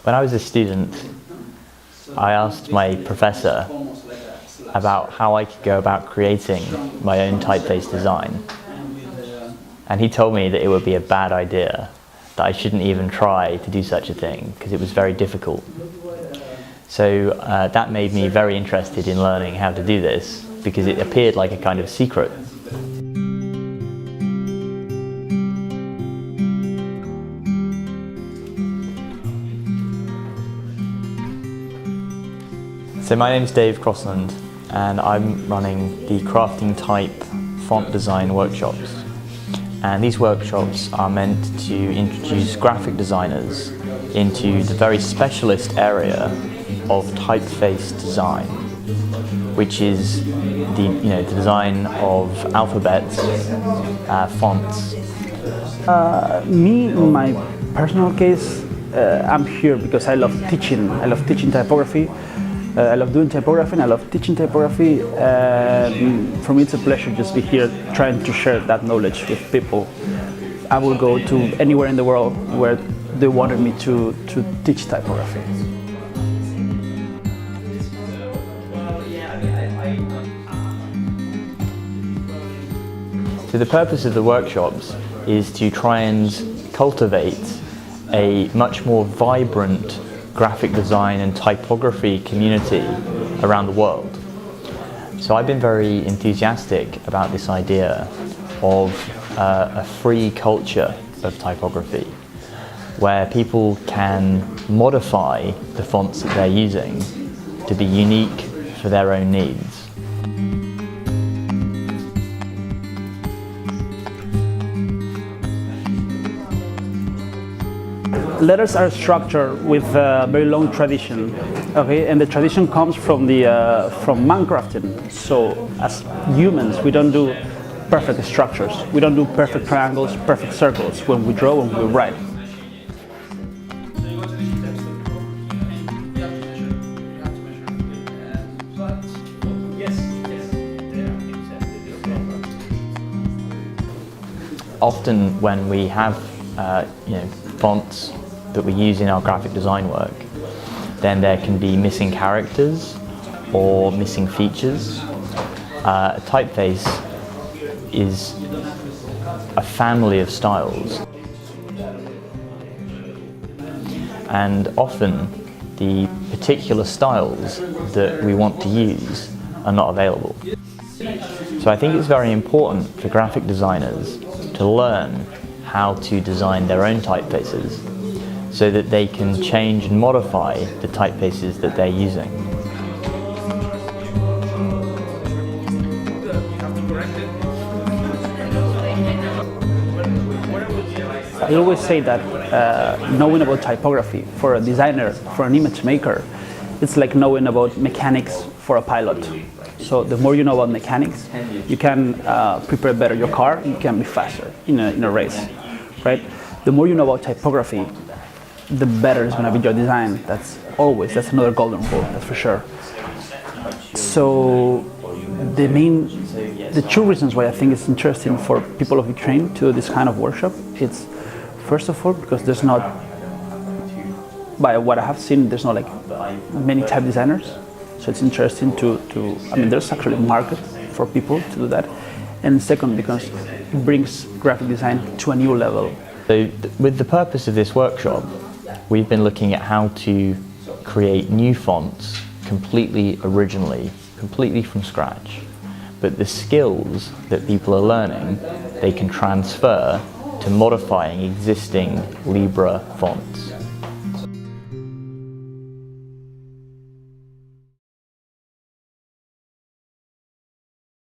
When I was a student, I asked my professor about how I could go about creating my own typeface design. And he told me that it would be a bad idea, that I shouldn't even try to do such a thing, because it was very difficult. So that made me very interested in learning how to do this, because it appeared like a kind of secret. So my name is Dave Crossland, and I'm running the Crafting Type font design workshops. And these workshops are meant to introduce graphic designers into the very specialist area of typeface design, which is the design of alphabets, fonts. Me, in my personal case, I'm here because I love teaching. I love teaching typography. I love doing typography and I love teaching typography. For me, it's a pleasure just to be here trying to share that knowledge with people. I will go to anywhere in the world where they wanted me to teach typography. So the purpose of the workshops is to try and cultivate a much more vibrant graphic design and typography community around the world. So I've been very enthusiastic about this idea of a free culture of typography, where people can modify the fonts that they're using to be unique for their own needs. Letters are structured with a very long tradition, okay, and the tradition comes from Minecrafting. So as humans, we don't do perfect structures. We don't do perfect triangles, perfect circles when we draw and we write. Often when we have fonts that we use in our graphic design work, then there can be missing characters or missing features. A typeface is a family of styles, and often the particular styles that we want to use are not available. So I think it's very important for graphic designers to learn how to design their own typefaces so that they can change and modify the typefaces that they're using. I always say that knowing about typography for a designer, for an image maker, it's like knowing about mechanics for a pilot. So the more you know about mechanics, you can prepare better your car, you can be faster in a race, right? The more you know about typography, the better is going to be your design. That's another golden rule, that's for sure. So the two reasons why I think it's interesting for people of Ukraine to do this kind of workshop, it's first of all because there's not, by what I have seen, there's not like many type designers. So it's interesting there's actually a market for people to do that. And second, because it brings graphic design to a new level. So with the purpose of this workshop, we've been looking at how to create new fonts completely originally, completely from scratch. But the skills that people are learning, they can transfer to modifying existing Libra fonts.